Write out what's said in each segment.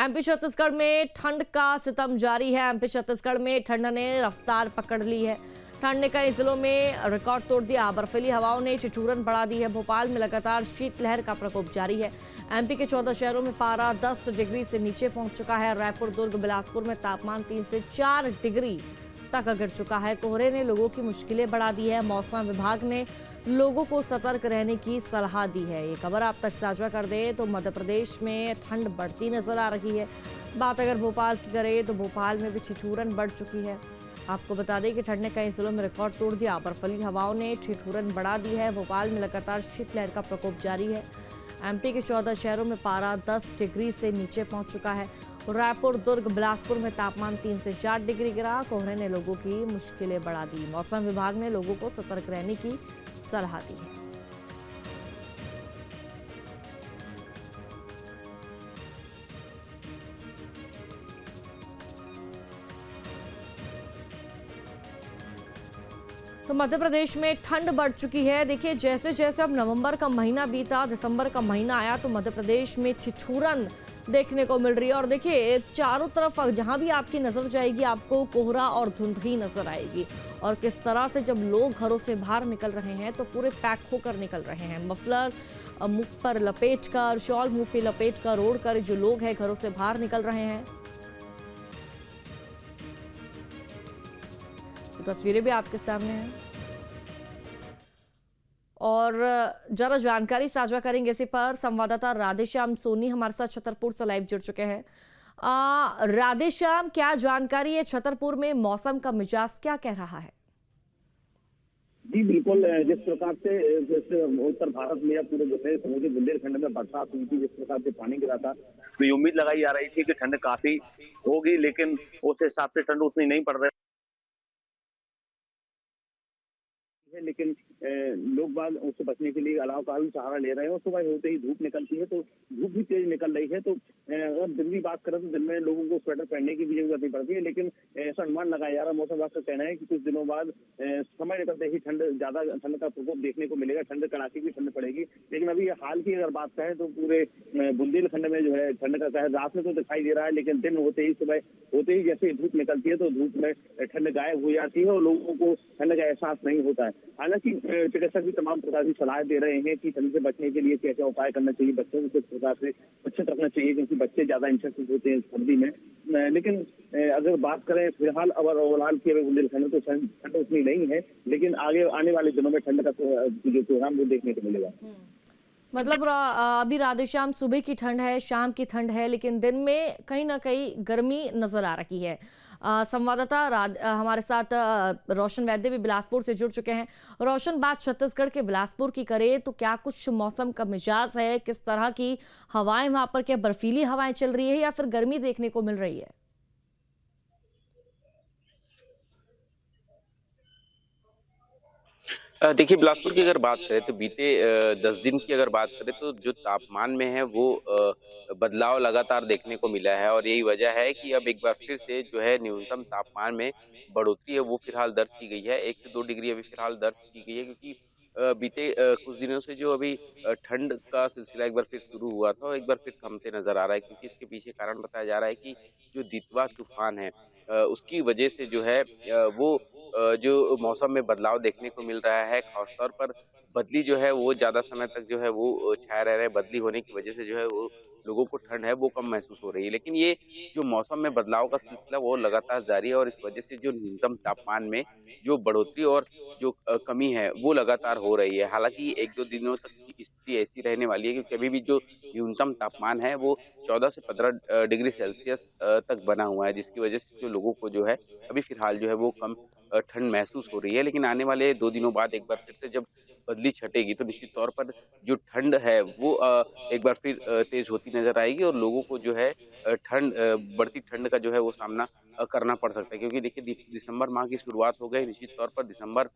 MP Chhattisgarh में ठंड का सितम जारी है। एमपी छत्तीसगढ़ में ठंड ने रफ्तार पकड़ ली है। ठंड ने कई जिलों में रिकॉर्ड तोड़ दिया। बर्फीली हवाओं ने ठिठुरन बढ़ा दी है। भोपाल में लगातार शीतलहर का प्रकोप जारी है। एमपी के 14 शहरों में पारा 10 डिग्री से नीचे पहुंच चुका है। रायपुर, दुर्ग, बिलासपुर में तापमान 3 से 4 डिग्री तक गिर चुका है। कोहरे ने लोगों की मुश्किलें बढ़ा दी है। मौसम विभाग ने लोगों को सतर्क रहने की सलाह दी है। ये खबर आप तक साझा कर दें तो मध्य प्रदेश में ठंड बढ़ती नजर आ रही है। बात अगर भोपाल की करें तो भोपाल में भी ठिठुरन बढ़ चुकी है। आपको बता दें कि ठंड ने कई जिलों में रिकॉर्ड तोड़ दिया। बर्फीली हवाओं ने ठिठुरन बढ़ा दी है। भोपाल में लगातार शीतलहर का प्रकोप जारी है। एमपी के 14 शहरों में पारा 10 डिग्री से नीचे पहुंच चुका है। रायपुर, दुर्ग, बिलासपुर में तापमान 3 से 4 डिग्री गिरा। कोहरे ने लोगों की मुश्किलें बढ़ा दी। मौसम विभाग ने लोगों को सतर्क रहने की सलाह दी है। तो मध्य प्रदेश में ठंड बढ़ चुकी है। देखिए, जैसे जैसे अब नवंबर का महीना बीता, दिसंबर का महीना आया तो मध्य प्रदेश में ठिठुरन देखने को मिल रही है। और देखिए, चारों तरफ जहां भी आपकी नजर जाएगी आपको कोहरा और धुंध ही नजर आएगी। और किस तरह से जब लोग घरों से बाहर निकल रहे हैं तो पूरे पैक होकर निकल रहे हैं। मफलर मुख पर लपेटकर, शॉल मुंह पे लपेटकर ओढ़कर जो लोग हैं घरों से बाहर निकल रहे हैं। तो तस्वीरें भी आपके सामने हैं और जरा जानकारी साझा करेंगे इसी पर। संवाददाता राधेश्याम सोनी हमारे साथ छतरपुर से लाइव जुड़ चुके हैं। राधेश्याम, क्या जानकारी है? छतरपुर में मौसम का मिजाज क्या कह रहा है? जी बिल्कुल, जिस प्रकार से उत्तर भारत में या पूरे समूचे बुंदेलखंड में बरसात हुई थी, जिस प्रकार से पानी गिरा था, तो ये उम्मीद लगाई जा रही थी कि ठंड काफी होगी, लेकिन उस हिसाब से ठंड उतनी नहीं पड़ रही है। लेकिन लोग बाग उससे बचने के लिए अलाव का भी सहारा ले रहे हैं। और सुबह होते ही धूप निकलती है तो धूप भी तेज निकल रही है। तो अगर दिन की बात करें तो दिन में लोगों को स्वेटर पहनने की भी जरूरत नहीं पड़ती है। लेकिन ऐसा अनुमान लगाया जा रहा है, मौसम विभाग का कहना है कि कुछ दिनों बाद समय निकलते ही ठंड का प्रकोप देखने को मिलेगा। ठंड कड़ाके की ठंड पड़ेगी। लेकिन अभी हाल की अगर बात करें तो पूरे बुंदेलखंड में जो है ठंड का कहर रात में तो दिखाई दे रहा है, लेकिन दिन होते ही, सुबह होते ही जैसे धूप निकलती है तो धूप में ठंड गायब हो जाती है और लोगों को ठंड का एहसास नहीं होता है। हालांकि चिकित्सक भी तमाम प्रकार की सलाह दे रहे हैं कि ठंड से बचने के लिए क्या क्या उपाय करना चाहिए। बच्चों को किस प्रकार से सुरक्षित रखना चाहिए, क्योंकि बच्चे ज्यादा इन्फेक्शन होते हैं सर्दी में। लेकिन अगर बात करें फिलहाल की अगर बुंदेलखंड तो ठंड उतनी नहीं है, लेकिन आगे आने वाले दिनों में ठंड का जो प्रोग्राम वो देखने को मिलेगा। मतलब अभी राधेश्याम सुबह की ठंड है, शाम की ठंड है, लेकिन दिन में कहीं ना कहीं गर्मी नजर आ रही है। संवाददाता हमारे साथ रोशन वैद्य भी बिलासपुर से जुड़ चुके हैं। रोशन, बात छत्तीसगढ़ के बिलासपुर की करें तो क्या कुछ मौसम का मिजाज है? किस तरह की हवाएं वहां पर, क्या बर्फीली हवाएं चल रही है या फिर गर्मी देखने को मिल रही है? देखिए, बिलासपुर की अगर बात करें तो बीते 10 दिन की अगर बात करें तो जो तापमान में है वो बदलाव लगातार देखने को मिला है। और यही वजह है कि अब एक बार फिर से जो है न्यूनतम तापमान में बढ़ोतरी है वो फिलहाल दर्ज की गई है। 1 से 2 डिग्री अभी फिलहाल दर्ज की गई है, क्योंकि बीते कुछ दिनों से जो अभी ठंड का सिलसिला एक बार फिर शुरू हुआ था और एक बार फिर थमते नजर आ रहा है। क्योंकि इसके पीछे कारण बताया जा रहा है कि जो दितवा तूफान है उसकी वजह से जो है वो जो मौसम में बदलाव देखने को मिल रहा है। खासतौर पर बदली जो है वो ज्यादा समय तक जो है वो छाया रह रहा है। बदली होने की वजह से जो है वो लोगों को ठंड है वो कम महसूस हो रही है। लेकिन ये जो मौसम में बदलाव का सिलसिला वो लगातार जारी है और इस वजह से जो न्यूनतम तापमान में जो बढ़ोतरी और जो कमी है वो लगातार हो रही है। हालांकि 1-2 दिनों तक की स्थिति ऐसी रहने वाली है, क्योंकि अभी भी जो न्यूनतम तापमान है वो 14 से 15 डिग्री सेल्सियस तक बना हुआ है, जिसकी वजह से जो लोगों को जो है अभी फिलहाल जो है वो कम ठंड महसूस हो रही है। लेकिन आने वाले 2 दिनों बाद एक बार फिर से जब बदली छटेगी तो निश्चित तौर पर जो ठंड है वो एक बार फिर तेज होती नजर आएगी और लोगों को जो है बढ़ती ठंड का जो है वो सामना करना पड़ सकता है। क्योंकि देखिए, दिसंबर माह की शुरुआत हो गई। निश्चित तौर पर दिसंबर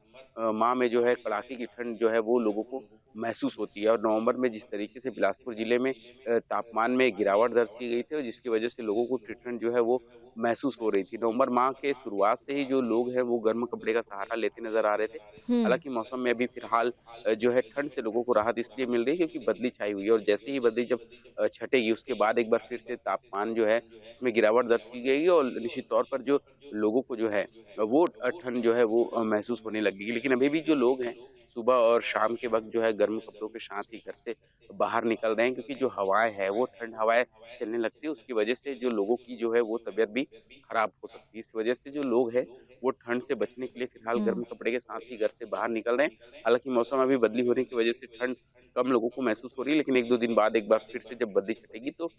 माह में जो है कड़ाके की ठंड जो है वो लोगों को महसूस होती है। और नवंबर में जिस तरीके से बिलासपुर जिले में तापमान में गिरावट दर्ज की गई थी और जिसकी वजह से लोगों को ठंड जो है वो महसूस हो रही थी। नवंबर माह के शुरुआत से ही जो लोग हैं वो गर्म कपड़े का सहारा लेते नजर आ रहे थे। हम्म। हालांकि मौसम में अभी फिलहाल जो है ठंड से लोगों को राहत इसलिए मिल रही है क्योंकि बदली छाई हुई है और जैसे ही बदली जब छटेगी उसके बाद एक बार फिर से तापमान जो है उसमें गिरावट दर्ज की गई और निश्चित तौर पर जो लोगों को जो है वो ठंड जो है वो महसूस होने लगेगी। लेकिन अभी भी जो लोग हैं सुबह और शाम के वक़्त जो है गर्म कपड़ों के साथ ही घर से बाहर निकल रहे हैं क्योंकि जो हवाएँ हैं वो ठंड हवाएँ चलने लगती है उसकी वजह से जो लोगों की जो है वो तबीयत भी खराब हो सकती है। इस वजह से जो लोग हैं वो ठंड से बचने के लिए फिलहाल गर्म हुँ। कपड़े के साथ ही घर से बाहर निकल रहे हैं। हालाँकि मौसम अभी बदली होने की वजह से ठंड कम लोगों को महसूस हो रही है, लेकिन 1-2 दिन बाद एक बार फिर से जब बदली छटेगी तो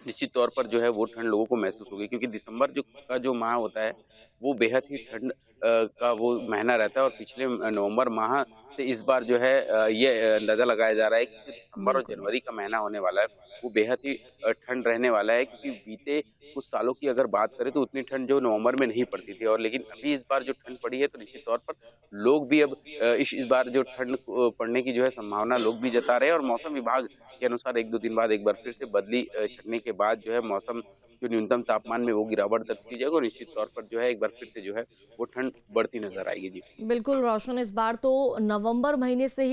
निश्चित तौर पर जो है वो ठंड लोगों को महसूस होगी क्योंकि दिसंबर जो माह होता है, वो बेहद ही ठंड का वो महीना रहता है और पिछले नवंबर माह से इस बार जो है ये अंदाज़ा लगाया जा रहा है कि जो दिसंबर और बिल्कुल। जनवरी का महीना होने वाला है, वो बेहद ही ठंड रहने वाला है क्योंकि बीते कुछ सालों की अगर बात करें तो उतनी ठंड जो नवंबर में नहीं पड़ती थी और लेकिन अभी इस बार जो ठंड पड़ी है तो निश्चित तौर पर लोग भी अब इस बार जो ठंड पड़ने की जो है संभावना लोग भी जता रहे हैं और मौसम विभाग के अनुसार 1-2 दिन बाद एक बार फिर से बदली छँटने के बाद जो है मौसम जो न्यूनतम तापमान में वो गिरावट दर्ज की जाएगी और निश्चित तौर पर जो है एक बार फिर से जो है वो ठंड बढ़ती नज़र आएगी। जी। बिल्कुल रोशन, इस बार तो नवंबर महीने से ही